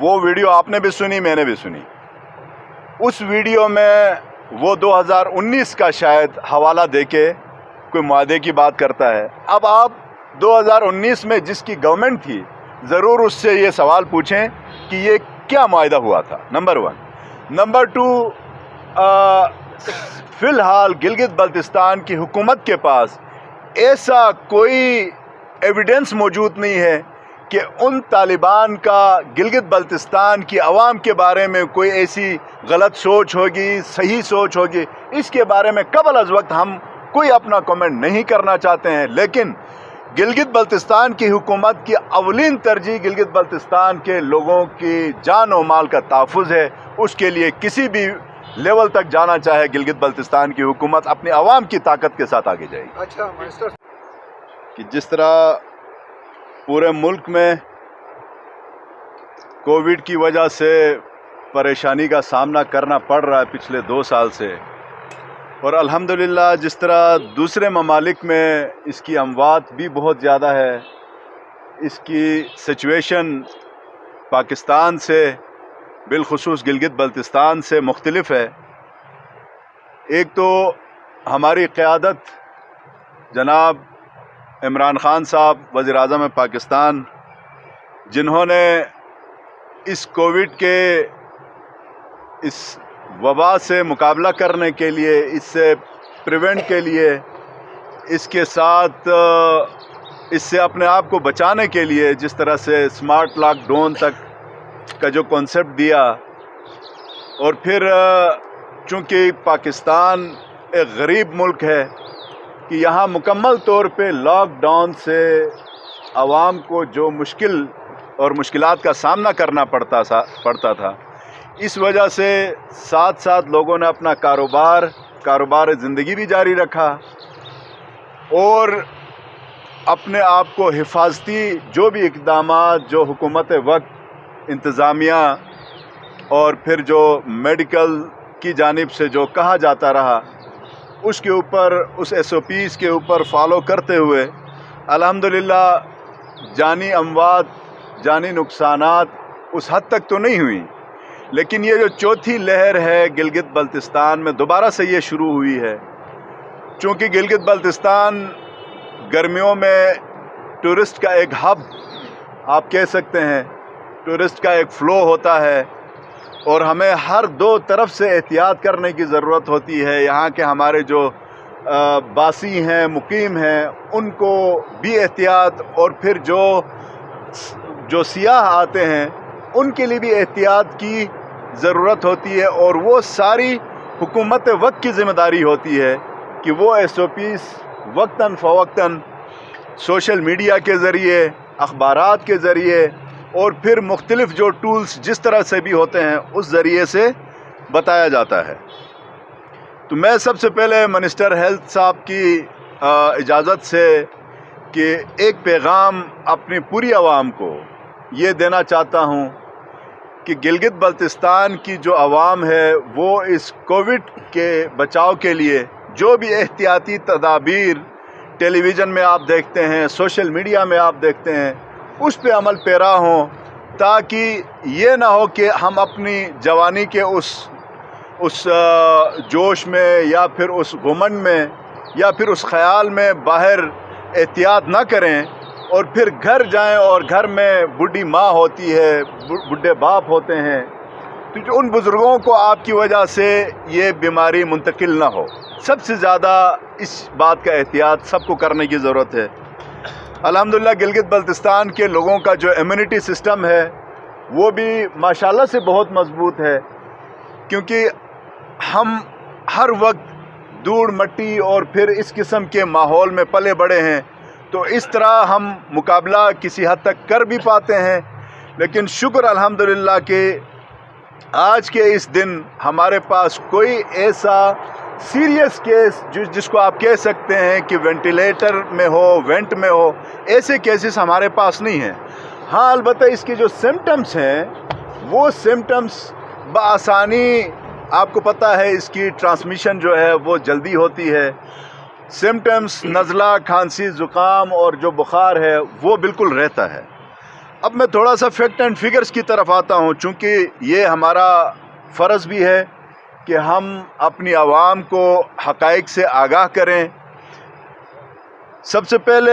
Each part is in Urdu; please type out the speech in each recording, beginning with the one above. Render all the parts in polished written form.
وہ ویڈیو آپ نے بھی سنی، میں نے بھی سنی. اس ویڈیو میں وہ 2019 کا شاید حوالہ دے کے کوئی معاہدے کی بات کرتا ہے. اب آپ 2019 میں جس کی گورنمنٹ تھی ضرور اس سے یہ سوال پوچھیں کہ یہ کیا معاہدہ ہوا تھا، نمبر 1. نمبر 2، فی الحال گلگت بلتستان کی حکومت کے پاس ایسا کوئی ایویڈنس موجود نہیں ہے کہ ان طالبان کا گلگت بلتستان کی عوام کے بارے میں کوئی ایسی غلط سوچ ہوگی، صحیح سوچ ہوگی. اس کے بارے میں قبل از وقت ہم کوئی اپنا کمنٹ نہیں کرنا چاہتے ہیں، لیکن گلگت بلتستان کی حکومت کی اولین ترجیح گلگت بلتستان کے لوگوں کی جان و مال کا تحفظ ہے. اس کے لیے کسی بھی لیول تک جانا چاہے گلگت بلتستان کی حکومت اپنی عوام کی طاقت کے ساتھ آگے جائے گی. اچھا منسٹر، کہ جس طرح پورے ملک میں کووڈ کی وجہ سے پریشانی کا سامنا کرنا پڑ رہا ہے پچھلے 2 سال سے، اور الحمدللہ جس طرح دوسرے ممالک میں اس کی اموات بھی بہت زیادہ ہے، اس کی سچویشن پاکستان سے بالخصوص گلگت بلتستان سے مختلف ہے. ایک تو ہماری قیادت جناب عمران خان صاحب وزیر اعظم پاکستان، جنہوں نے اس کووڈ کے اس وبا سے مقابلہ کرنے کے لیے، اس سے پریونٹ کے لیے، اس کے ساتھ اس سے اپنے آپ کو بچانے کے لیے جس طرح سے اسمارٹ لاک ڈاؤن تک کا جو کانسیپٹ دیا، اور پھر چونکہ پاکستان ایک غریب ملک ہے کہ یہاں مکمل طور پہ لاک ڈاؤن سے عوام کو جو مشکل اور مشکلات کا سامنا کرنا پڑتا تھا، اس وجہ سے ساتھ ساتھ لوگوں نے اپنا کاروبار زندگی بھی جاری رکھا، اور اپنے آپ کو حفاظتی جو بھی اقدامات جو حکومت وقت، انتظامیہ اور پھر جو میڈیکل کی جانب سے جو کہا جاتا رہا، اس کے اوپر، اس SOPs کے اوپر فالو کرتے ہوئے الحمدللہ جانی اموات، جانی نقصانات اس حد تک تو نہیں ہوئی. لیکن یہ جو چوتھی لہر ہے گلگت بلتستان میں دوبارہ سے یہ شروع ہوئی ہے، چونکہ گلگت بلتستان گرمیوں میں ٹورسٹ کا ایک ہب آپ کہہ سکتے ہیں، ٹورسٹ کا ایک فلو ہوتا ہے، اور ہمیں ہر 2 طرف سے احتیاط کرنے کی ضرورت ہوتی ہے. یہاں کے ہمارے جو باسی ہیں، مقیم ہیں، ان کو بھی احتیاط، اور پھر جو سیاح آتے ہیں ان کے لیے بھی احتیاط کی ضرورت ہوتی ہے. اور وہ ساری حکومت وقت کی ذمہ داری ہوتی ہے کہ وہ SOPs وقتاً فوقتاً سوشل میڈیا کے ذریعے، اخبارات کے ذریعے، اور پھر مختلف جو ٹولز جس طرح سے بھی ہوتے ہیں اس ذریعے سے بتایا جاتا ہے. تو میں سب سے پہلے منسٹر ہیلتھ صاحب کی اجازت سے کہ ایک پیغام اپنی پوری عوام کو یہ دینا چاہتا ہوں کہ گلگت بلتستان کی جو عوام ہے وہ اس کووڈ کے بچاؤ کے لیے جو بھی احتیاطی تدابیر ٹیلی ویژن میں آپ دیکھتے ہیں، سوشل میڈیا میں آپ دیکھتے ہیں، اس پہ عمل پیرا ہوں، تاکہ یہ نہ ہو کہ ہم اپنی جوانی کے اس جوش میں یا پھر اس گھمنڈ میں یا پھر اس خیال میں باہر احتیاط نہ کریں، اور پھر گھر جائیں اور گھر میں بوڑھی ماں ہوتی ہے، بوڑھے باپ ہوتے ہیں، تو ان بزرگوں کو آپ کی وجہ سے یہ بیماری منتقل نہ ہو. سب سے زیادہ اس بات کا احتیاط سب کو کرنے کی ضرورت ہے. الحمدللہ گلگت بلتستان کے لوگوں کا جو امیونٹی سسٹم ہے وہ بھی ماشاءاللہ سے بہت مضبوط ہے، کیونکہ ہم ہر وقت دھوڑ مٹی اور پھر اس قسم کے ماحول میں پلے بڑے ہیں، تو اس طرح ہم مقابلہ کسی حد تک کر بھی پاتے ہیں. لیکن شکر الحمدللہ کہ آج کے اس دن ہمارے پاس کوئی ایسا سیریس کیس جس کو آپ کہہ سکتے ہیں کہ وینٹیلیٹر میں ہو، وینٹ میں ہو، ایسے کیسز ہمارے پاس نہیں ہیں. ہاں البتہ اس کے جو سمٹمز ہیں وہ سمٹمز بآسانی، آپ کو پتہ ہے اس کی ٹرانسمیشن جو ہے وہ جلدی ہوتی ہے. سمٹمز نزلہ، کھانسی، زکام اور جو بخار ہے وہ بالکل رہتا ہے. اب میں تھوڑا سا فیکٹ اینڈ فگرز کی طرف آتا ہوں، چونکہ یہ ہمارا فرض بھی ہے کہ ہم اپنی عوام کو حقائق سے آگاہ کریں۔ سب سے پہلے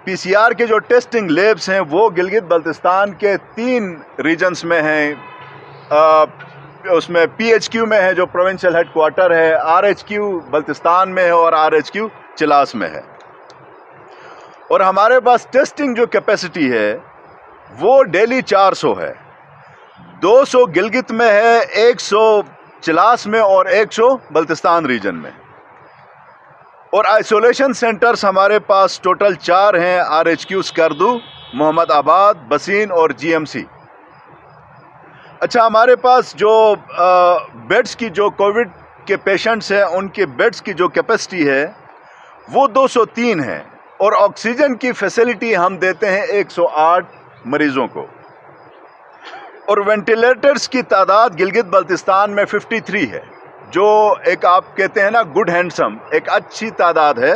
پی سی آر کے جو ٹیسٹنگ لیبس ہیں وہ گلگت بلتستان کے 3 ریجنز میں ہیں۔ اس میں پی ایچ کیو میں ہے جو پروونشل ہیڈ کوارٹر ہے، آر ایچ کیو بلتستان میں ہے اور آر ایچ کیو چلاس میں ہے۔ اور ہمارے پاس ٹیسٹنگ جو کیپیسٹی ہے وہ ڈیلی 400 ہے، 200 گلگت میں ہے، 100 چلاس میں اور 100 بلتستان ریجن میں۔ اور آئسولیشن سینٹرز ہمارے پاس ٹوٹل 4 ہیں، آر ایچ کیو اسکردو، محمد آباد، بسین اور جی ایم سی۔ اچھا، ہمارے پاس جو بیڈز کی جو کووڈ کے پیشنٹس ہیں ان کے بیڈز کی جو کیپیسٹی ہے وہ 203 ہے، اور آکسیجن کی فیسلٹی ہم دیتے ہیں 108 مریضوں کو، اور وینٹیلیٹرز کی تعداد گلگت بلتستان میں 53 ہے، جو ایک آپ کہتے ہیں نا گڈ ہینڈسم، ایک اچھی تعداد ہے،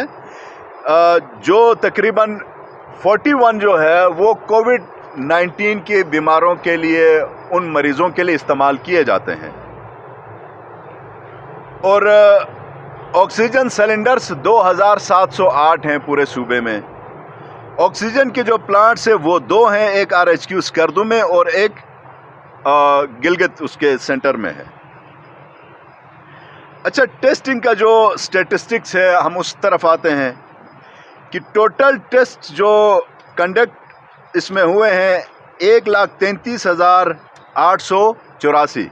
جو تقریباً 41 جو ہے وہ کووڈ 19 کے بیماروں کے لیے، ان مریضوں کے لیے استعمال کیے جاتے ہیں۔ اور آکسیجن سلنڈرز 2708 ہیں پورے صوبے میں۔ آکسیجن کے جو پلانٹس ہیں وہ 2 ہیں، ایک آر ایچ کیو اسکردو میں اور ایک گلگت اس کے سینٹر میں ہے۔ اچھا، ٹیسٹنگ کا جو سٹیٹسٹکس ہے ہم اس طرف آتے ہیں کہ ٹوٹل ٹیسٹ جو کنڈکٹ اس میں ہوئے ہیں 1,33,884،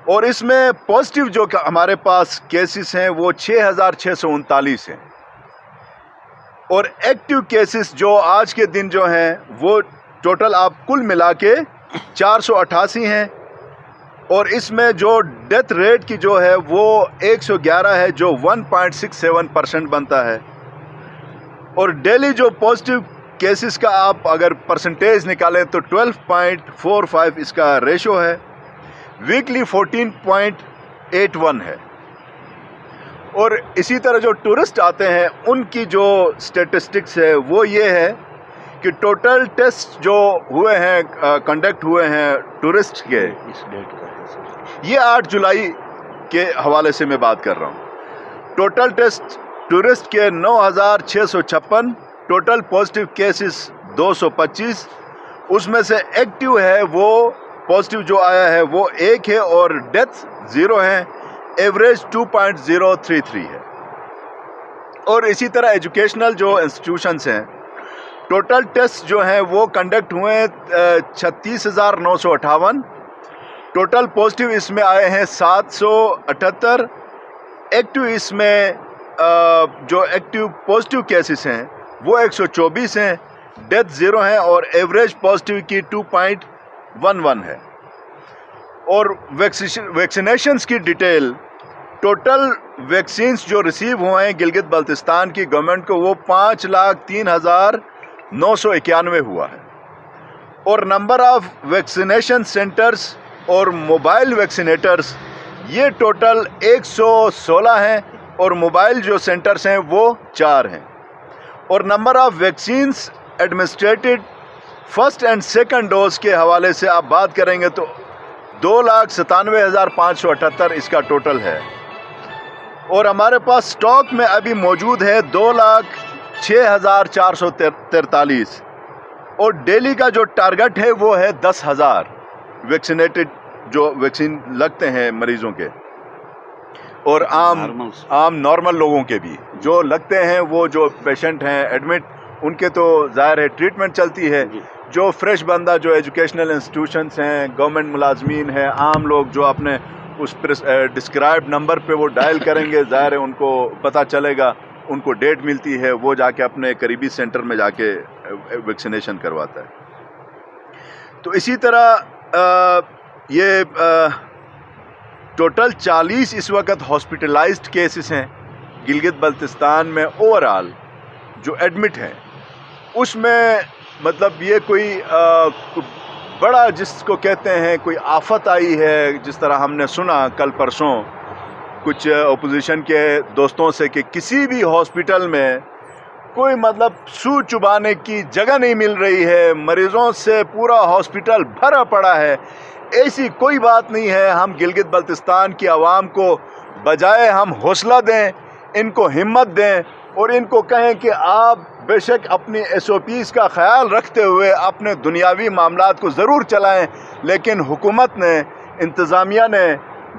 اور اس میں پازیٹیو جو ہمارے پاس کیسز ہیں وہ 6,639 ہیں، اور ایکٹیو کیسز جو آج کے دن جو ہیں وہ ٹوٹل آپ کل ملا کے 488 ہیں، اور اس میں جو ڈیتھ ریٹ کی جو ہے وہ 111 ہے، جو 1.67% بنتا ہے۔ اور ڈیلی جو پازیٹیو کیسز کا آپ اگر پرسنٹیج نکالیں تو 12.45 اس کا ریشو ہے، ویکلی 14.81 ہے۔ اور اسی طرح جو ٹورسٹ آتے ہیں ان کی جو سٹیٹسٹکس ہے وہ یہ ہے کہ ٹوٹل ٹیسٹ جو ہوئے ہیں، کنڈکٹ ہوئے ہیں ٹورسٹ کے، یہ 8 جولائی کے حوالے سے میں بات کر رہا ہوں۔ ٹوٹل ٹیسٹ ٹورسٹ کے 9,656، ٹوٹل پازیٹیو کیسز 225، اس میں سے ایکٹیو ہے وہ پازیٹیو جو آیا ہے وہ 1 ہے، اور ڈیتھ 0 ہے، ایوریج 2.033 ہے۔ اور اسی طرح ایجوکیشنل جو انسٹیٹیوشنز ہیں، ٹوٹل ٹیسٹ جو ہیں وہ کنڈکٹ ہوئے ہیں 36,958، ٹوٹل پازیٹیو اس میں آئے ہیں 778، ایکٹیو اس میں جو ایکٹیو پازیٹیو کیسز ہیں وہ 124 ہیں، ڈیتھ 0 ہیں، اور ایوریج پازیٹیو کی 2.11 ہے۔ اور ویکسینیشنز کی ڈیٹیل، ٹوٹل ویکسینز جو ریسیو ہوئے ہیں گلگت بلتستان کی گورنمنٹ کو وہ 5,03,991 ہوا ہے، اور نمبر آف ویکسینیشن سینٹرز اور موبائل ویکسینیٹرز یہ ٹوٹل 116 ہیں، اور موبائل جو سینٹرز ہیں وہ 4 ہیں۔ اور number of vaccines administered first and second dose کے حوالے سے آپ بات کریں گے تو 2,97,578 اس کا ٹوٹل ہے، اور ہمارے پاس سٹاک میں ابھی موجود ہے 2,06,443، اور ڈیلی کا جو ٹارگٹ ہے وہ ہے 10,000 ویکسینیٹڈ جو ویکسین لگتے ہیں مریضوں کے، اور عام نارمل لوگوں کے بھی جو لگتے ہیں، وہ جو پیشنٹ ہیں ایڈمٹ ان کے تو ظاہر ہے ٹریٹمنٹ چلتی ہے، جو فریش بندہ جو ایجوکیشنل انسٹیٹیوشنز ہیں، گورنمنٹ ملازمین ہیں، عام لوگ جو اپنے اس ڈسکرائبڈ نمبر پہ وہ ڈائل کریں گے، ظاہر ہے ان کو پتہ چلے گا، ان کو ڈیٹ ملتی ہے، وہ جا کے اپنے قریبی سینٹر میں جا کے ویکسینیشن کرواتا ہے۔ تو اسی طرح یہ ٹوٹل 40 اس وقت ہاسپٹلائزڈ کیسز ہیں گلگت بلتستان میں اوور آل جو ایڈمٹ ہیں، اس میں مطلب یہ کوئی بڑا جس کو کہتے ہیں کوئی آفت آئی ہے، جس طرح ہم نے سنا کل پرسوں کچھ اپوزیشن کے دوستوں سے کہ کسی بھی ہاسپٹل میں کوئی مطلب سو چبانے کی جگہ نہیں مل رہی ہے، مریضوں سے پورا ہاسپٹل بھرا پڑا ہے. ایسی کوئی بات نہیں ہے. ہم گلگت بلتستان کی عوام کو بجائے ہم حوصلہ دیں، ان کو ہمت دیں اور ان کو کہیں کہ آپ بے شک اپنی SOPs کا خیال رکھتے ہوئے اپنے دنیاوی معاملات کو ضرور چلائیں، لیکن حکومت نے، انتظامیہ نے،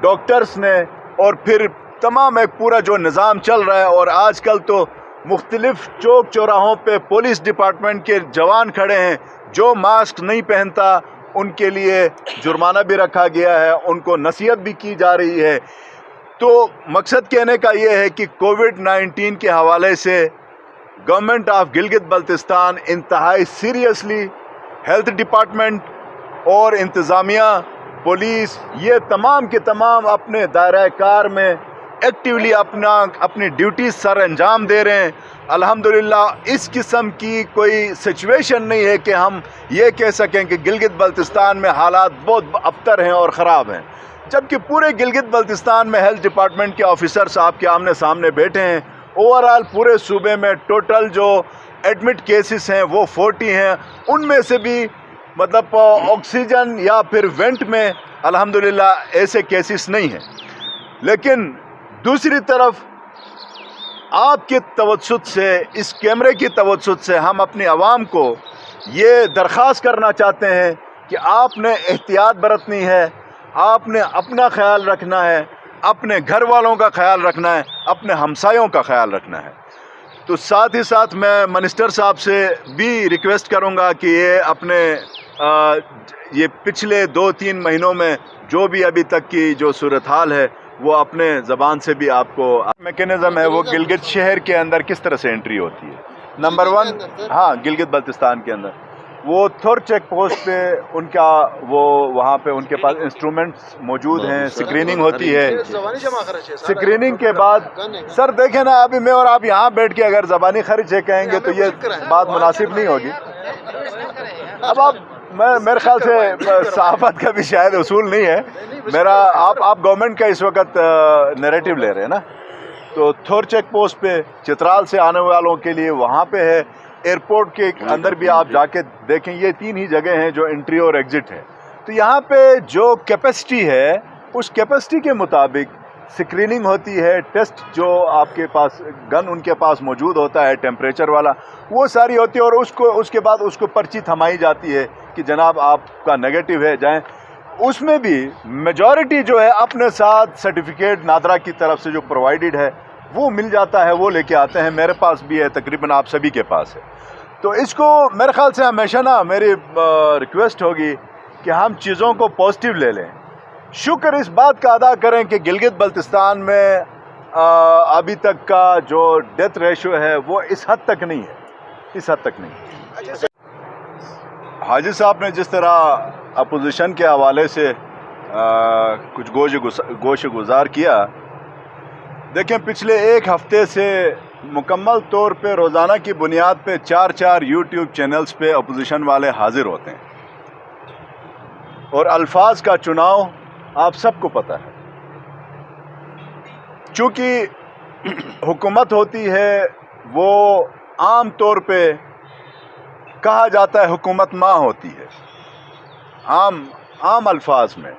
ڈاکٹرز نے اور پھر تمام ایک پورا جو نظام چل رہا ہے، اور آج کل تو مختلف چوک چوراہوں پہ پولیس ڈپارٹمنٹ کے جوان کھڑے ہیں، جو ماسک نہیں پہنتا ان کے لیے جرمانہ بھی رکھا گیا ہے، ان کو نصیحت بھی کی جا رہی ہے. تو مقصد کہنے کا یہ ہے کہ کووڈ-19 کے حوالے سے گورنمنٹ آف گلگت بلتستان انتہائی سیریسلی، ہیلتھ ڈپارٹمنٹ اور انتظامیہ، پولیس، یہ تمام کے تمام اپنے دائرہ کار میں ایکٹیولی اپنی ڈیوٹیز سر انجام دے رہے ہیں. الحمدللہ اس قسم کی کوئی سچویشن نہیں ہے کہ ہم یہ کہہ سکیں کہ گلگت بلتستان میں حالات بہت ابتر ہیں اور خراب ہیں، جبکہ پورے گلگت بلتستان میں ہیلتھ ڈپارٹمنٹ کے آفیسرز آپ کے آمنے سامنے بیٹھے ہیں. اوورآل پورے صوبے میں ٹوٹل جو ایڈمٹ کیسز ہیں وہ 40 ہیں، ان میں سے بھی مطلب آکسیجن یا پھر وینٹ میں الحمدللہ ایسے کیسز نہیں ہیں. لیکن دوسری طرف آپ کے توسط سے، اس کیمرے کی توسط سے ہم اپنی عوام کو یہ درخواست کرنا چاہتے ہیں کہ آپ نے احتیاط برتنی ہے، آپ نے اپنا خیال رکھنا ہے، اپنے گھر والوں کا خیال رکھنا ہے، اپنے ہمسایوں کا خیال رکھنا ہے. تو ساتھ ہی ساتھ میں منسٹر صاحب سے بھی ریکویسٹ کروں گا کہ یہ اپنے یہ پچھلے 2-3 مہینوں میں جو بھی ابھی تک کی جو صورتحال ہے وہ اپنے زبان سے بھی آپ کو میکینزم ہے وہ گلگت شہر کے اندر کس طرح سے انٹری ہوتی ہے. نمبر 1 ہاں گلگت بلتستان کے اندر وہ تھور چیک پوسٹ پہ ان کا وہ وہاں پہ ان کے پاس انسٹرومنٹس موجود ہیں، سکریننگ ہوتی ہے. سکریننگ کے بعد سر دیکھیں نا، ابھی میں اور آپ یہاں بیٹھ کے اگر زبانی خرچ کہیں گے تو یہ بات مناسب نہیں ہوگی. اب آپ میرے خیال سے صحافت کا بھی شاید اصول نہیں ہے میرا، آپ گورنمنٹ کا اس وقت نیریٹو لے رہے ہیں نا. تو تھور چیک پوسٹ پہ چترال سے آنے والوں کے لیے وہاں پہ ہے، ایئرپورٹ کے اندر بھی آپ جا کے دیکھیں، یہ 3 ہی جگہ ہیں جو انٹری اور ایگزٹ ہے. تو یہاں پہ جو کیپیسٹی ہے اس کیپیسٹی کے مطابق سکریننگ ہوتی ہے، ٹیسٹ جو آپ کے پاس گن ان کے پاس موجود ہوتا ہے ٹیمپریچر والا، وہ ساری ہوتی ہے، اور اس کے بعد اس کو پرچی تھمائی جاتی ہے کہ جناب آپ کا نیگیٹو ہے، جائیں. اس میں بھی میجورٹی جو ہے اپنے ساتھ سرٹیفکیٹ نادرا کی طرف سے جو پرووائڈڈ ہے وہ مل جاتا ہے، وہ لے کے آتے ہیں. میرے پاس بھی ہے، تقریباً آپ سبھی کے پاس ہے. تو اس کو میرے خیال سے ہمیشہ نا میری ریکویسٹ ہوگی کہ ہم چیزوں کو پازیٹیو لے لیں. شکر اس بات کا ادا کریں کہ گلگت بلتستان میں ابھی تک کا جو ڈیتھ ریشو ہے وہ اس حد تک نہیں ہے، اس حد تک نہیں. حاجی صاحب نے جس طرح اپوزیشن کے حوالے سے کچھ گوش گزار کیا، دیکھیں پچھلے 1 ہفتے سے مکمل طور پہ روزانہ کی بنیاد پہ 4 یوٹیوب چینلز پہ اپوزیشن والے حاضر ہوتے ہیں، اور الفاظ کا چناؤ آپ سب کو پتہ ہے. چونکہ حکومت ہوتی ہے وہ عام طور پہ کہا جاتا ہے حکومت ماں ہوتی ہے عام الفاظ میں،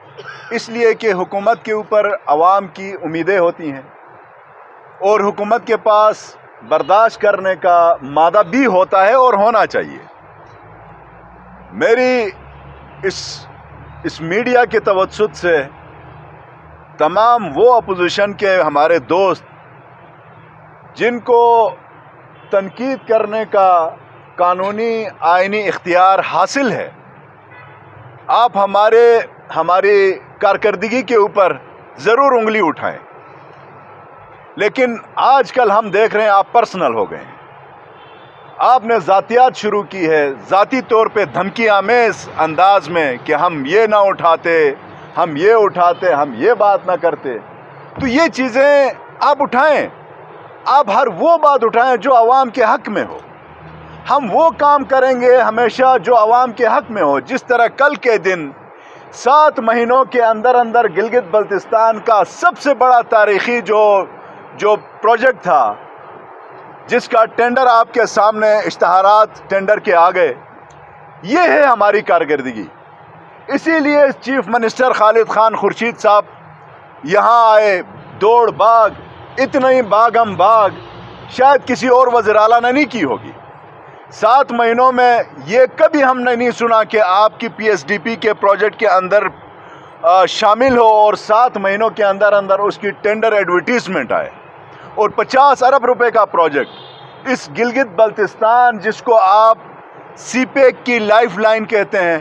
اس لیے کہ حکومت کے اوپر عوام کی امیدیں ہوتی ہیں اور حکومت کے پاس برداشت کرنے کا مادہ بھی ہوتا ہے اور ہونا چاہیے. میری اس میڈیا کے توسط سے تمام وہ اپوزیشن کے ہمارے دوست جن کو تنقید کرنے کا قانونی آئینی اختیار حاصل ہے، آپ ہماری کارکردگی کے اوپر ضرور انگلی اٹھائیں. لیکن آج کل ہم دیکھ رہے ہیں آپ پرسنل ہو گئے ہیں، آپ نے ذاتیات شروع کی ہے، ذاتی طور پہ دھمکی آمیز انداز میں کہ ہم یہ نہ اٹھاتے، ہم یہ اٹھاتے، ہم یہ بات نہ کرتے. تو یہ چیزیں آپ اٹھائیں، آپ ہر وہ بات اٹھائیں جو عوام کے حق میں ہو. ہم وہ کام کریں گے ہمیشہ جو عوام کے حق میں ہو. جس طرح کل کے دن 7 مہینوں کے اندر گلگت بلتستان کا سب سے بڑا تاریخی جو پروجیکٹ تھا، جس کا ٹینڈر آپ کے سامنے اشتہارات ٹینڈر کے آ گئے. یہ ہے ہماری کارکردگی. اسی لیے چیف منسٹر خالد خان خورشید صاحب یہاں آئے. دوڑ باغ، اتنی باغم باغ شاید کسی اور وزیر اعلیٰ نے نہیں کی ہوگی. 7 مہینوں میں یہ کبھی ہم نے نہیں سنا کہ آپ کی پی ایس ڈی پی کے پروجیکٹ کے اندر شامل ہو اور 7 مہینوں کے اندر اندر اس کی ٹینڈر ایڈورٹیزمنٹ آئے. اور 50 ارب روپے کا پروجیکٹ اس گلگت بلتستان، جس کو آپ سی پیک کی لائف لائن کہتے ہیں،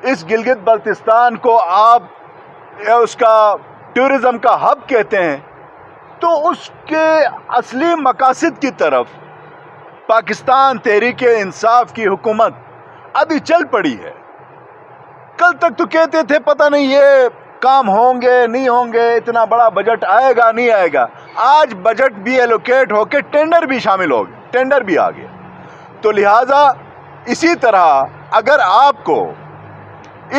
اس گلگت بلتستان کو آپ اس کا ٹورزم کا ہب کہتے ہیں، تو اس کے اصلی مقاصد کی طرف پاکستان تحریک انصاف کی حکومت ابھی چل پڑی ہے. کل تک تو کہتے تھے پتہ نہیں یہ کام ہوں گے نہیں ہوں گے، اتنا بڑا بجٹ آئے گا نہیں آئے گا. آج بجٹ بھی ایلوکیٹ ہو کے ٹینڈر بھی شامل ہو گئے، ٹینڈر بھی آ گیا. تو لہٰذا اسی طرح اگر آپ کو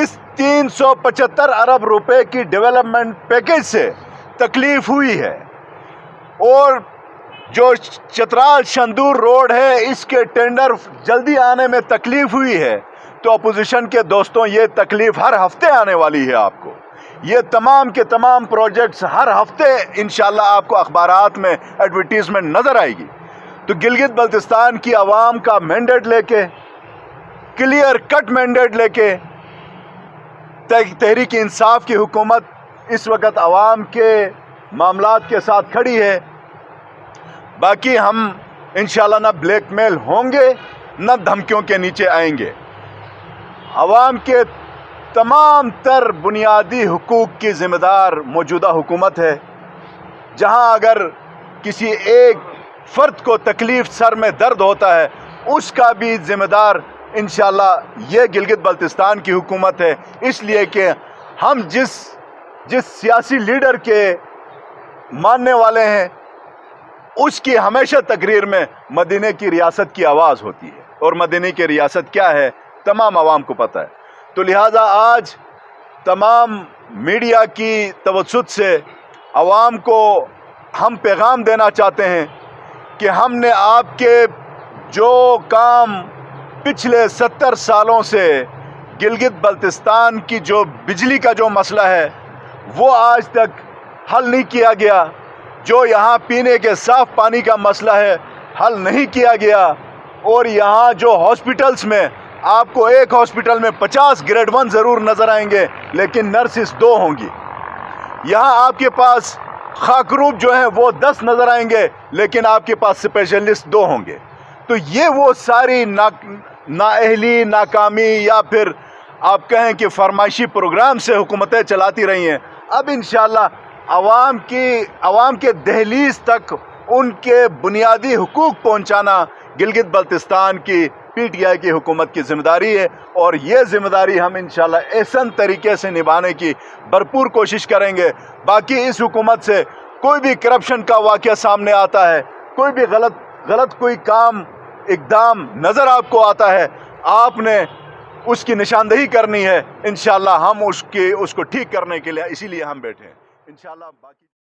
اس 375 ارب روپے کی ڈیولپمنٹ پیکیج سے تکلیف ہوئی ہے اور جو چترال شندور روڈ ہے اس کے ٹینڈر جلدی آنے میں تکلیف ہوئی ہے، تو اپوزیشن کے دوستوں یہ تکلیف ہر ہفتے آنے والی ہے آپ کو. یہ تمام کے تمام پروجیکٹس ہر ہفتے انشاءاللہ آپ کو اخبارات میں ایڈورٹیزمنٹ نظر آئے گی. تو گلگت بلتستان کی عوام کا مینڈیٹ لے کے، کلیئر کٹ مینڈیٹ لے کے تحریک انصاف کی حکومت اس وقت عوام کے معاملات کے ساتھ کھڑی ہے. باقی ہم انشاءاللہ نہ بلیک میل ہوں گے نہ دھمکیوں کے نیچے آئیں گے. عوام کے تمام تر بنیادی حقوق کی ذمہ دار موجودہ حکومت ہے. جہاں اگر کسی ایک فرد کو تکلیف، سر میں درد ہوتا ہے، اس کا بھی ذمہ دار انشاءاللہ یہ گلگت بلتستان کی حکومت ہے. اس لیے کہ ہم جس سیاسی لیڈر کے ماننے والے ہیں، اس کی ہمیشہ تقریر میں مدینہ کی ریاست کی آواز ہوتی ہے. اور مدینہ کی ریاست کیا ہے تمام عوام کو پتہ ہے. تو لہٰذا آج تمام میڈیا کی توسط سے عوام کو ہم پیغام دینا چاہتے ہیں کہ ہم نے آپ کے جو کام پچھلے 70 سالوں سے گلگت بلتستان کی جو بجلی کا جو مسئلہ ہے وہ آج تک حل نہیں کیا گیا، جو یہاں پینے کے صاف پانی کا مسئلہ ہے حل نہیں کیا گیا، اور یہاں جو ہاسپٹلز میں آپ کو ایک ہاسپٹل میں 50 گریڈ 1 ضرور نظر آئیں گے لیکن نرسز 2 ہوں گی. یہاں آپ کے پاس خاکروب جو ہیں وہ 10 نظر آئیں گے لیکن آپ کے پاس اسپیشلسٹ 2 ہوں گے. تو یہ وہ ساری نااہلی، ناکامی یا پھر آپ کہیں کہ فرمائشی پروگرام سے حکومتیں چلاتی رہی ہیں. اب انشاءاللہ عوام کے دہلیز تک ان کے بنیادی حقوق پہنچانا گلگت بلتستان کی پی ٹی آئی کی حکومت کی ذمہ داری ہے. اور یہ ذمہ داری ہم انشاءاللہ احسن طریقے سے نبھانے کی بھرپور کوشش کریں گے. باقی اس حکومت سے کوئی بھی کرپشن کا واقعہ سامنے آتا ہے، کوئی بھی غلط کوئی کام اقدام نظر آپ کو آتا ہے، آپ نے اس کی نشاندہی کرنی ہے. انشاءاللہ ہم اس کو ٹھیک کرنے کے لیے اسی لیے ہم بیٹھے ہیں انشاءاللہ. باقی